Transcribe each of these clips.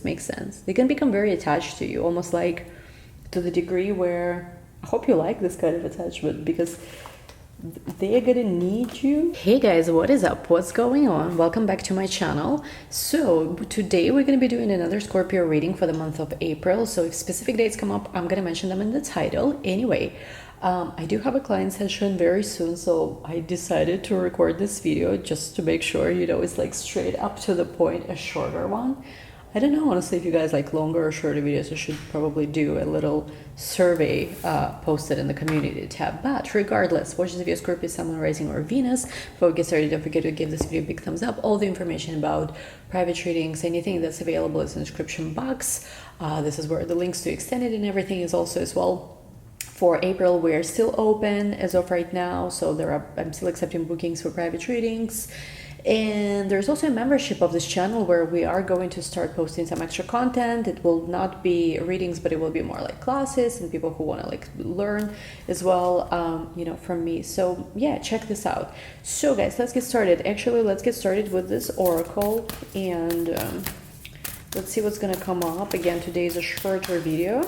this makes sense. They can become very attached to you, almost like to the degree where I hope you like this kind of attachment, because they're gonna need you. Hey guys, what is up? What's going on? Welcome back to my channel. So today we're gonna be doing another Scorpio reading for the month of April. So if specific dates come up, I'm gonna mention them in the title. Anyway, I do have a client session very soon, so I decided to record this video just to make sure, you know, it's like straight up to the point, a shorter one. I don't know, honestly, if you guys like longer or shorter videos. I should probably do a little survey posted in the community tab. But regardless, watch this video, Scorpio, Sun, Rising, or Venus. Before we get started, don't forget to give this video a big thumbs up. All the information about private readings, anything that's available is in the description box. This is where the links to extended and everything is also as well. For April, we're still open as of right now, so I'm still accepting bookings for private readings. And there's also a membership of this channel where we are going to start posting some extra content. It will not be readings, but it will be more like classes and people who want to like learn as well, you know, from me. So yeah, check this out. So guys, let's get started. Actually, let's get started with this oracle, and let's see what's gonna come up. Again, today is a shorter video,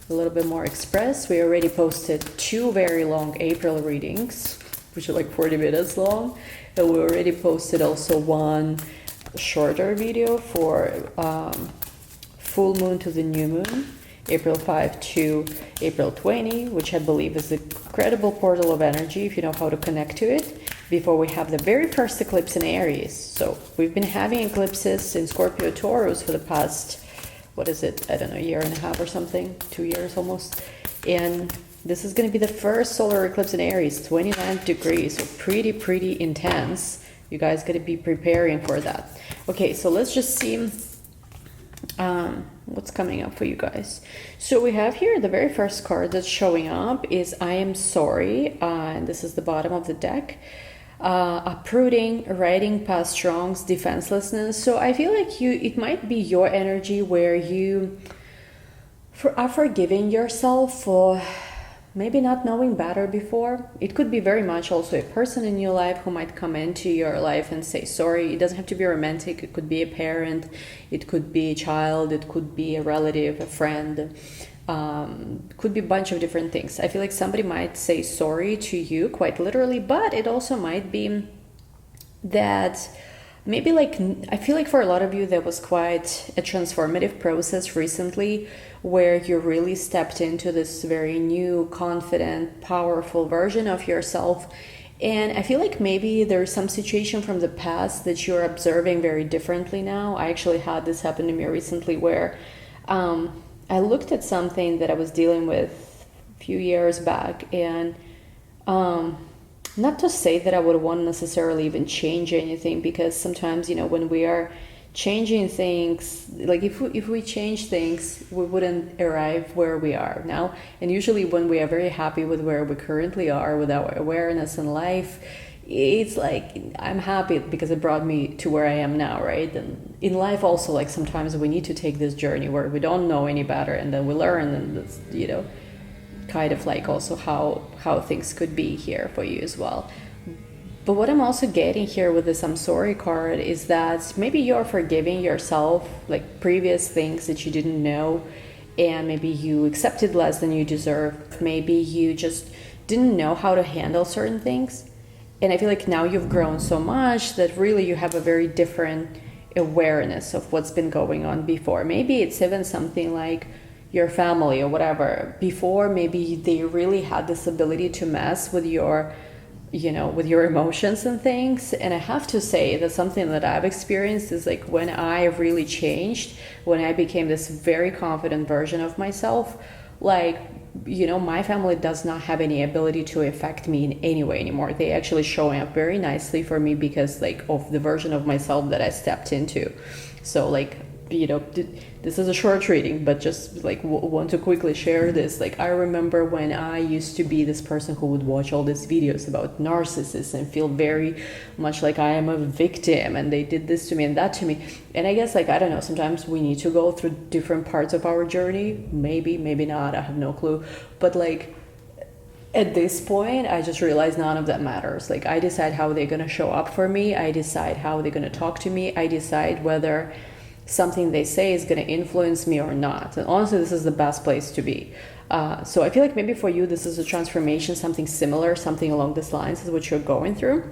a little bit more express. We already posted 2 very long April readings, which are like 40 minutes long. And we already posted also 1 shorter video for full moon to the new moon, April 5 to April 20, which I believe is a credible portal of energy if you know how to connect to it, before we have the very first eclipse in Aries. So we've been having eclipses in Scorpio, Taurus for the past, what is it, I don't know, 1.5 years or something, 2 years almost. And this is going to be the first solar eclipse in Aries, 29 degrees, so pretty intense. You guys got to be preparing for that. Okay, so let's just see what's coming up for you guys. So we have here the very first card that's showing up is I am sorry, and this is the bottom of the deck. Uprooting, riding past wrongs, defenselessness. So I feel like it might be your energy where you are forgiving yourself for maybe not knowing better before. It could be very much also a person in your life who might come into your life and say sorry. It doesn't have to be romantic. It could be a parent, it could be a child, it could be a relative, a friend, could be a bunch of different things. I feel like somebody might say sorry to you quite literally, but it also might be that maybe like, I feel like for a lot of you there was quite a transformative process recently where you really stepped into this very new, confident, powerful version of yourself. And I feel like maybe there's some situation from the past that you're observing very differently now. I actually had this happen to me recently where I looked at something that I was dealing with a few years back, and not to say that I would want to necessarily even change anything, because sometimes, you know, when we are changing things, like if we change things, we wouldn't arrive where we are now. And usually when we are very happy with where we currently are, with our awareness in life, it's like, I'm happy because it brought me to where I am now, right? And in life also, like sometimes we need to take this journey where we don't know any better, and then we learn, and that's, you know, kind of like also how things could be here for you as well. But what I'm also getting here with this I'm sorry card is that maybe you're forgiving yourself, like previous things that you didn't know, and maybe you accepted less than you deserve. Maybe you just didn't know how to handle certain things. And I feel like now you've grown so much that really you have a very different awareness of what's been going on before. Maybe it's even something like your family or whatever. Before, maybe they really had this ability to mess with your, you know, with your emotions and things. And I have to say that something that I've experienced is like when I really changed, when I became this very confident version of myself, like, you know, my family does not have any ability to affect me in any way anymore. They actually showing up very nicely for me because like of the version of myself that I stepped into. So like, you know, this is a short reading, but just like want to quickly share this. Like, I remember when I used to be this person who would watch all these videos about narcissists and feel very much like I am a victim and they did this to me and that to me. And I guess, like, I don't know, sometimes we need to go through different parts of our journey. Maybe not, I have no clue. But like, at this point, I just realized none of that matters. Like, I decide how they're gonna show up for me. I decide how they're gonna talk to me. I decide whether something they say is going to influence me or not. And honestly, this is the best place to be. So I feel like maybe for you, this is a transformation, something similar, something along these lines is what you're going through.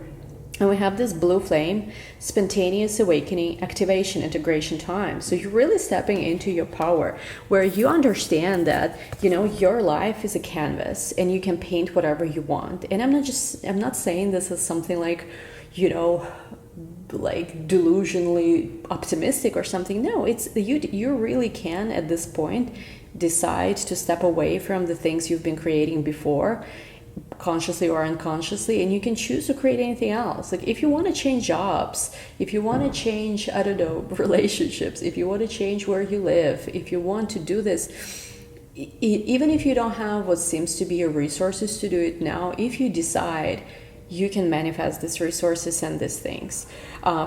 And we have this blue flame, spontaneous awakening, activation, integration time. So you're really stepping into your power, where you understand that, you know, your life is a canvas and you can paint whatever you want. And I'm not saying this is something like, you know, like delusionally optimistic or something. No, it's you really can at this point decide to step away from the things you've been creating before, consciously or unconsciously, and you can choose to create anything else. Like if you want to change jobs, if you want to change, I don't know, relationships, if you want to change where you live, if you want to do this, even if you don't have what seems to be your resources to do it now, if you decide, you can manifest these resources and these things.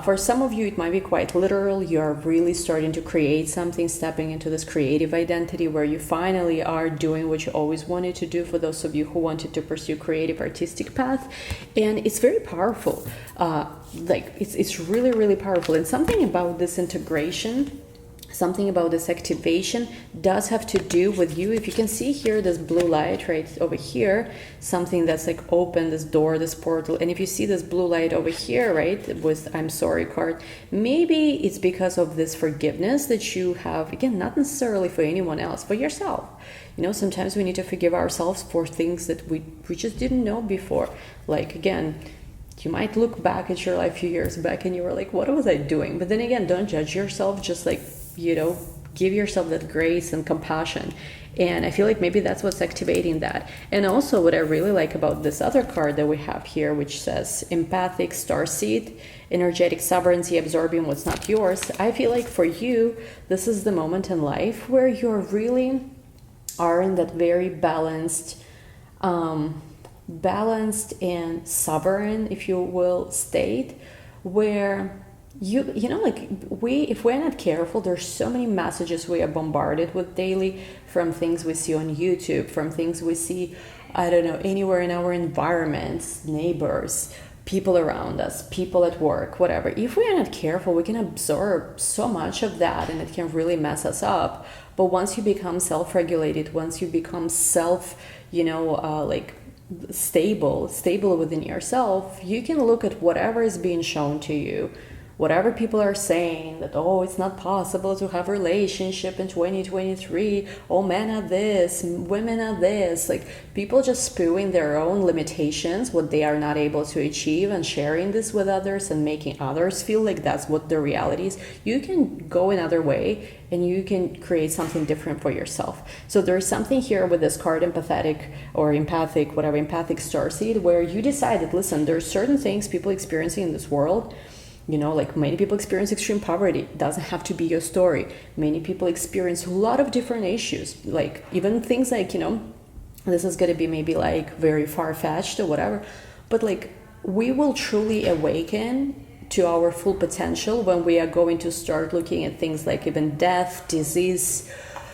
For some of you, it might be quite literal. You're really starting to create something, stepping into this creative identity where you finally are doing what you always wanted to do, for those of you who wanted to pursue creative artistic path. And it's very powerful. It's really, really powerful. And something about this integration, something about this activation does have to do with you. If you can see here, this blue light right over here, something that's like open, this door, this portal. And if you see this blue light over here, right, with I'm sorry card, maybe it's because of this forgiveness that you have, again, not necessarily for anyone else, for yourself. You know, sometimes we need to forgive ourselves for things that we just didn't know before. Like, again, you might look back at your life a few years back and you were like, what was I doing? But then again, don't judge yourself, just like, you know, give yourself that grace and compassion. And I feel like maybe that's what's activating that. And also what I really like about this other card that we have here, which says empathic starseed, energetic sovereignty, absorbing what's not yours. I feel like for you, this is the moment in life where you're really are in that very balanced and sovereign, if you will, state where you know, like if we're not careful, there's so many messages we are bombarded with daily, from things we see on YouTube, from things we see, I don't know, anywhere in our environments, neighbors, people around us, people at work, whatever. If we are not careful, we can absorb so much of that and it can really mess us up. But once you become self-regulated, once you become stable within yourself, you can look at whatever is being shown to you, whatever people are saying, that, oh, it's not possible to have a relationship in 2023, oh, men are this, women are this, like people just spewing their own limitations, what they are not able to achieve, and sharing this with others and making others feel like that's what the reality is. You can go another way and you can create something different for yourself. So there's something here with this card, empathic starseed, where you decided, listen, there's certain things people experiencing in this world. You know, like many people experience extreme poverty. It doesn't have to be your story. Many people experience a lot of different issues, like even things like, you know, this is going to be maybe like very far-fetched or whatever, but like we will truly awaken to our full potential when we are going to start looking at things like even death, disease,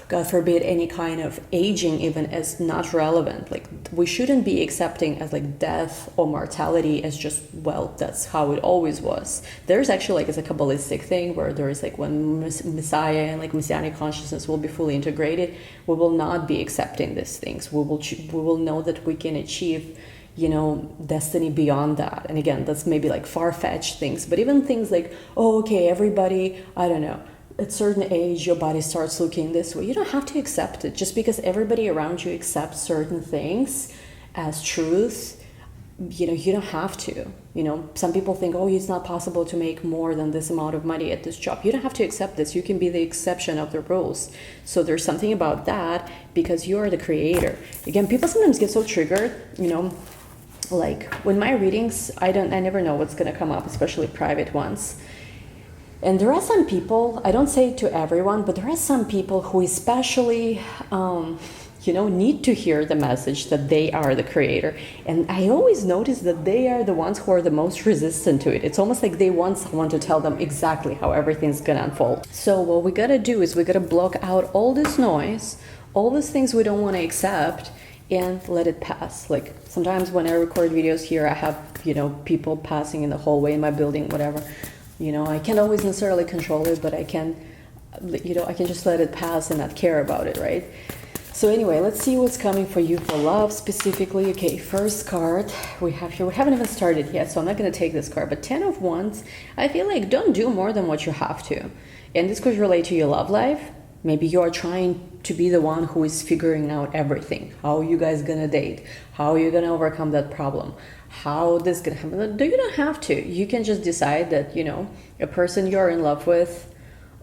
God forbid, any kind of aging even, as not relevant. Like we shouldn't be accepting as like death or mortality as just, well, that's how it always was. There's actually like, it's a Kabbalistic thing where there is like when Messiah and like Messianic consciousness will be fully integrated, we will not be accepting these things. We will know that we can achieve, you know, destiny beyond that. And again, that's maybe like far-fetched things, but even things like, oh, okay, everybody, I don't know, at a certain age, your body starts looking this way. You don't have to accept it. Just because everybody around you accepts certain things as truth, you know, you don't have to. You know, some people think, oh, it's not possible to make more than this amount of money at this job. You don't have to accept this. You can be the exception of the rules. So there's something about that because you're the creator. Again, people sometimes get so triggered, you know, like when my readings, I never know what's going to come up, especially private ones. And there are some people, I don't say to everyone, but there are some people who especially, need to hear the message that they are the creator. And I always notice that they are the ones who are the most resistant to it. It's almost like they want someone to tell them exactly how everything's gonna unfold. So what we gotta do is we gotta block out all this noise, all these things we don't want to accept, and let it pass. Like sometimes when I record videos here, I have, people passing in the hallway in my building, whatever. I can't always necessarily control it, but I can you know, I can just let it pass and not care about it, right? So anyway, let's see what's coming for you for love specifically. Okay, first card we have here, we haven't even started yet, so I'm not going to take this card, but 10 of Wands, I feel like don't do more than what you have to. And this could relate to your love life. Maybe you are trying to be the one who is figuring out everything. How you guys gonna date? How are you gonna overcome that problem? How this gonna happen? You don't have to. You can just decide that, you know, a person you're in love with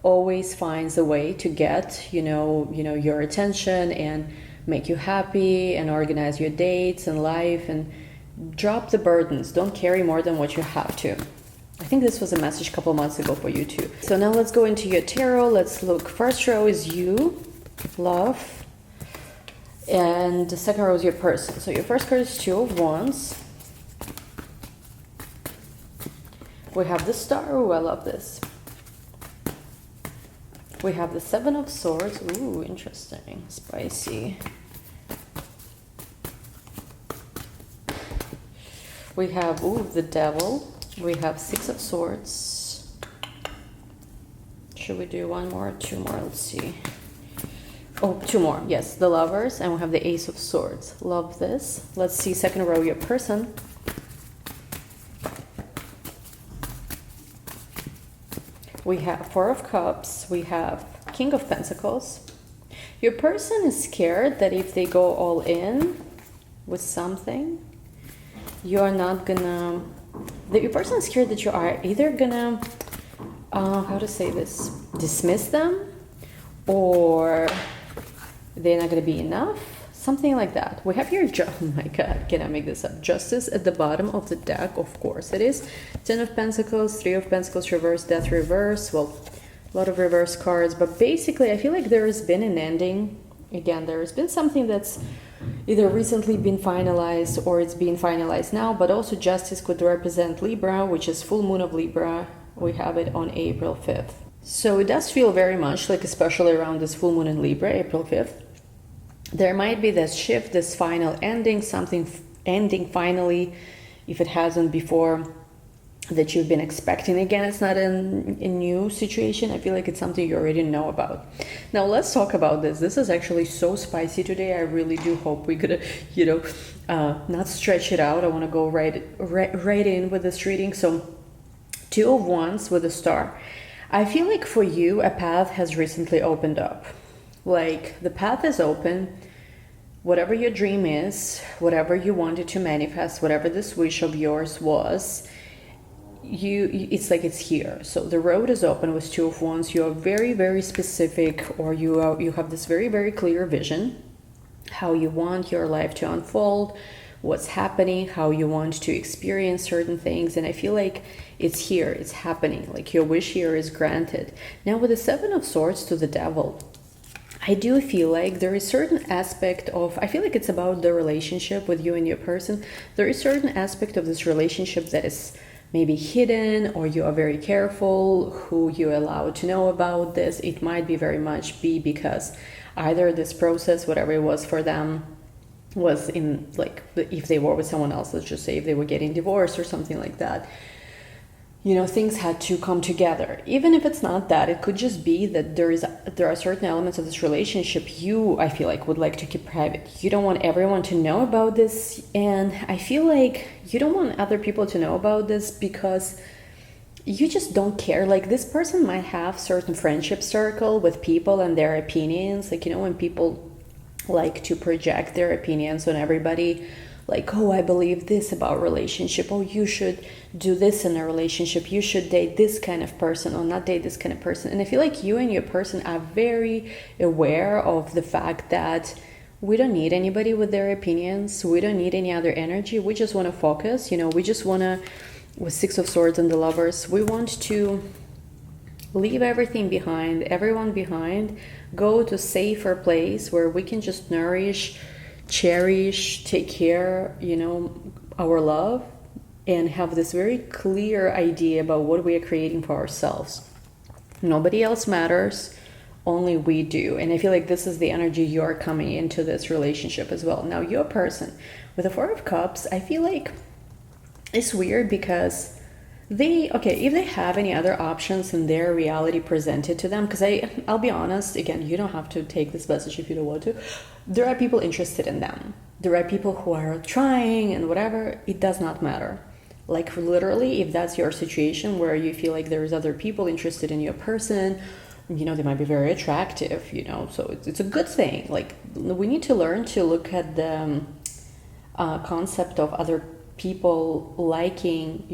always finds a way to get, you know, your attention and make you happy and organize your dates and life and drop the burdens. Don't carry more than what you have to. I think this was a message a couple months ago for you too. So now let's go into your tarot. Let's look. First row is you, love, and the second row is your person. So your first card is Two of Wands. We have the Star. Oh, I love this. We have the Seven of Swords. Ooh, interesting. Spicy. We have, ooh, the Devil. We have Six of Swords. Should we do one more or two more? Let's see. Oh, two more. Yes, the Lovers. And we have the Ace of Swords. Love this. Let's see second row, your person. We have Four of Cups. We have King of Pentacles. Your person is scared that if they go all in with something, you're not gonna... Your person is scared that you are either gonna, how to say this, dismiss them, or they're not gonna be enough. Something like that. We have here, oh my God, can I make this up? Justice at the bottom of the deck, of course it is. Ten of Pentacles, Three of Pentacles reverse, Death reverse. Well, a lot of reverse cards, but basically I feel like there has been an ending. Again, there has been something that's either recently been finalized or it's being finalized now, but also Justice could represent Libra, which is full moon of Libra. We have it on April 5th. So it does feel very much like, especially around this full moon in Libra, April 5th, there might be this shift, this final ending, something ending finally, if it hasn't before, that you've been expecting. Again, it's not a new situation. I feel like it's something you already know about. Now let's talk about this. This is actually so spicy today. I really do hope we could, you know, not stretch it out. I want to go right in with this reading. So Two of Wands with a Star. I feel like for you, a path has recently opened up. Like the path is open. Whatever your dream is, whatever you wanted to manifest, whatever this wish of yours was, it's like it's here. So the road is open with Two of Wands. You are very, very specific, or you have this very, very clear vision how you want your life to unfold, what's happening, how you want to experience certain things. And I feel like it's here, it's happening. Like your wish here is granted. Now with the Seven of Swords to the Devil, I do feel like there is certain aspect of, I feel like it's about the relationship with you and your person. There is certain aspect of this relationship that is maybe hidden, or you are very careful who you allow to know about this. It might be very much be because either this process, whatever it was for them, was in, like, if they were with someone else, let's just say if they were getting divorced or something like that, you know, things had to come together. Even if it's not that, it could just be that there are certain elements of this relationship you, I feel like, would like to keep private. You don't want everyone to know about this, and I feel like you don't want other people to know about this because you just don't care. Like this person might have certain friendship circle with people and their opinions. Like, you know, when people like to project their opinions on everybody, like, oh, I believe this about relationship. Oh, you should do this in a relationship. You should date this kind of person or not date this kind of person. And I feel like you and your person are very aware of the fact that we don't need anybody with their opinions. We don't need any other energy. We just want to focus. You know, we just want to, with Six of Swords and the Lovers, we want to leave everything behind, everyone behind, go to a safer place where we can just nourish, cherish, take care, you know, our love, and have this very clear idea about what we are creating for ourselves. Nobody else matters, only we do. And I feel like this is the energy you're coming into this relationship as well. Now your person with the Four of Cups, I feel like it's weird because if they have any other options in their reality presented to them, because I'll be honest, again, you don't have to take this message if you don't want to. There are people interested in them. There are people who are trying and whatever. It does not matter. Like literally, if that's your situation where you feel like there's other people interested in your person, they might be very attractive, so it's a good thing. Like, we need to learn to look at the concept of other people liking,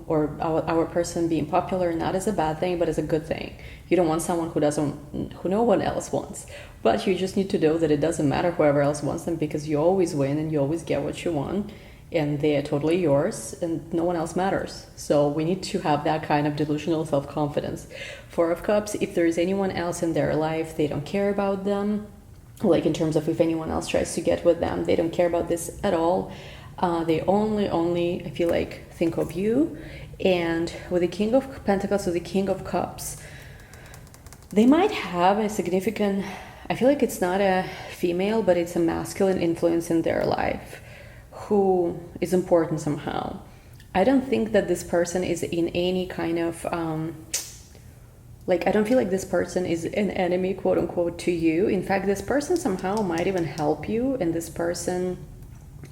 or our person being popular, not as a bad thing, but as a good thing. You don't want someone who no one else wants, but you just need to know that it doesn't matter whoever else wants them, because you always win and you always get what you want, and they are totally yours and no one else matters. So we need to have that kind of delusional self-confidence. Four of Cups, if there is anyone else in their life, they don't care about them. Like, in terms of if anyone else tries to get with them, they don't care about this at all. They only, I feel like, think of you. And with the King of Pentacles, with the King of Cups, they might have a significant, I feel like it's not a female, but it's a masculine influence in their life who is important somehow. I don't think that this person is in any kind of, I don't feel like this person is an enemy, quote unquote, to you. In fact, this person somehow might even help you, and this person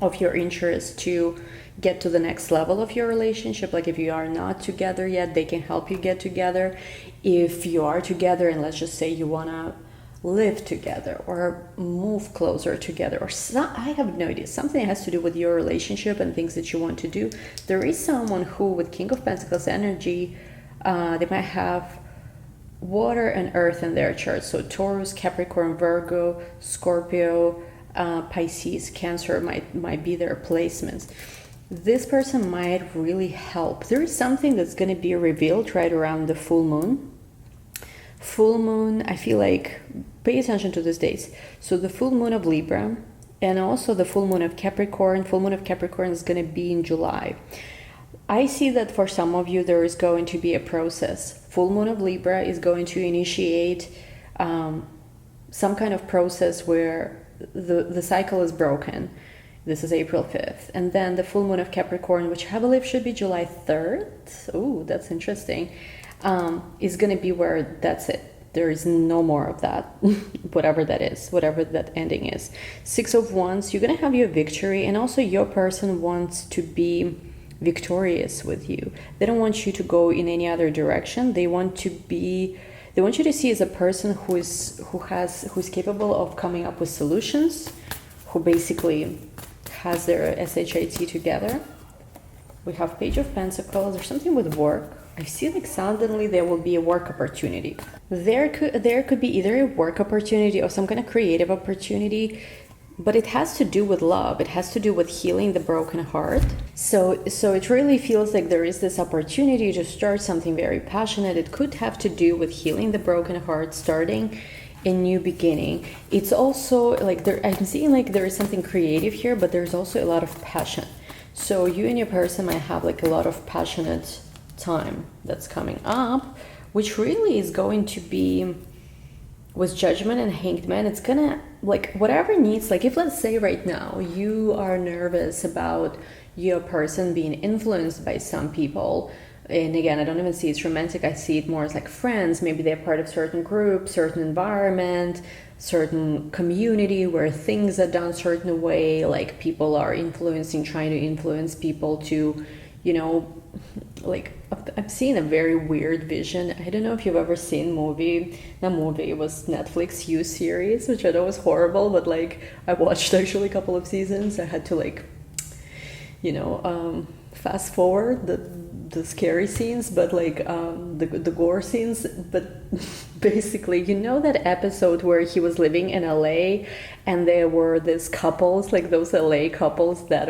of your interest, to get to the next level of your relationship. Like, if you are not together yet, they can help you get together. If you are together and let's just say you want to live together or move closer together, or I have no idea, something that has to do with your relationship and things that you want to do. There is someone who, with King of Pentacles energy, they might have water and earth in their chart. So Taurus, Capricorn, Virgo, Scorpio, Pisces, Cancer might be their placements. This person might really help. There is something that's going to be revealed right around the full moon. Full moon, I feel like, pay attention to these dates. So the full moon of Libra and also the full moon of Capricorn. Full moon of Capricorn is going to be in July. I see that for some of you there is going to be a process. Full moon of Libra is going to initiate some kind of process where the cycle is broken. This is April 5th. And then the full moon of Capricorn, which I believe should be July 3rd. Oh, that's interesting. Is going to be where that's it. There is no more of that, whatever that is, whatever that ending is. Six of Wands, you're going to have your victory, and also your person wants to be victorious with you. They don't want you to go in any other direction. They want you to see as a person who is capable of coming up with solutions, who basically has their SHIT together. We have Page of Pentacles. There's something with work. I see like suddenly there will be a work opportunity. There could be either a work opportunity or some kind of creative opportunity, but it has to do with love. It has to do with healing the broken heart. So it really feels like there is this opportunity to start something very passionate. It could have to do with healing the broken heart, starting a new beginning. It's also like I'm seeing like there is something creative here, but there's also a lot of passion. So you and your person might have like a lot of passionate time that's coming up, which really is going to be with Judgment and Hanged Man. It's gonna, like, whatever needs, like if let's say right now you are nervous about your person being influenced by some people, and again, I don't even see it's romantic, I see it more as like friends. Maybe they're part of certain group, certain environment, certain community where things are done certain way, like people are trying to influence people to, like I'm seeing a very weird vision. I don't know if you've ever seen it was Netflix You series, which I know was horrible, but like I watched actually a couple of seasons. I had to like, fast forward the scary scenes, but like the gore scenes. But basically, that episode where he was living in LA and there were these couples, like those LA couples that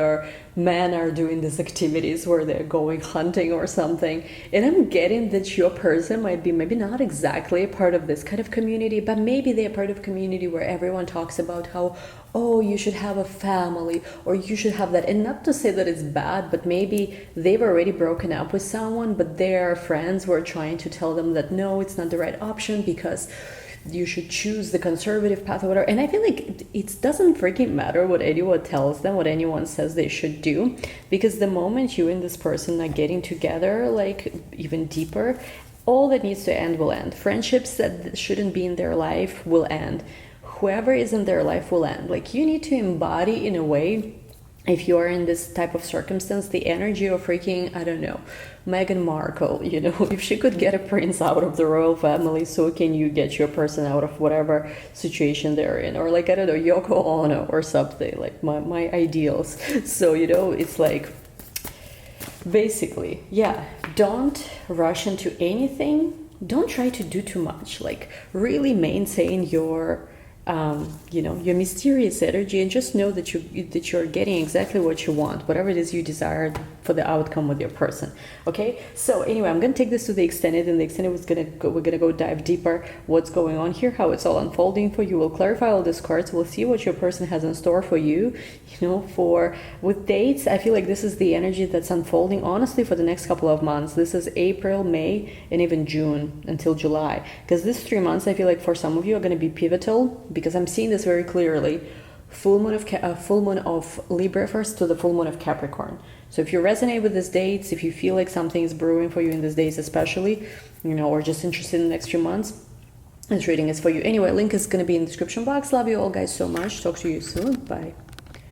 men are doing these activities where they're going hunting or something. And I'm getting that your person might be maybe not exactly a part of this kind of community, but maybe they're part of a community where everyone talks about how, oh, you should have a family or you should have that. And not to say that it's bad, but maybe they've already broken up with someone, but their friends were trying to tell them that no, it's not the right option because you should choose the conservative path or whatever. And I feel like it doesn't freaking matter what anyone tells them, what anyone says they should do, because the moment you and this person are getting together, like even deeper, all that needs to end will end. Friendships that shouldn't be in their life will end. Whoever is in their life will end. Like, you need to embody in a way, if you are in this type of circumstance, the energy of freaking, I don't know, Meghan Markle, you know, if she could get a prince out of the royal family, so can you get your person out of whatever situation they're in. Or like, I don't know, Yoko Ono or something, like my ideals. So, you know, it's like, basically, yeah, don't rush into anything. Don't try to do too much. Like, really maintain your you know, your mysterious energy, and just know that you're getting exactly what you want, whatever it is you desire for the outcome with your person. Okay, so anyway, I'm gonna take this to the extended, and the extended we're gonna go dive deeper what's going on here, how it's all unfolding for you. We'll clarify all these cards. We'll see what your person has in store for you. You know, with dates, I feel like this is the energy that's unfolding honestly for the next couple of months. This is April, May, and even June until July, because these 3 months I feel like for some of you are going to be pivotal, because I'm seeing this very clearly. Full moon of Libra first to the full moon of Capricorn. So if you resonate with these dates, if you feel like something is brewing for you in these days especially, you know, or just interested in the next few months, this reading is for you. Anyway, link is going to be in the description box. Love you all guys so much. Talk to you soon. Bye.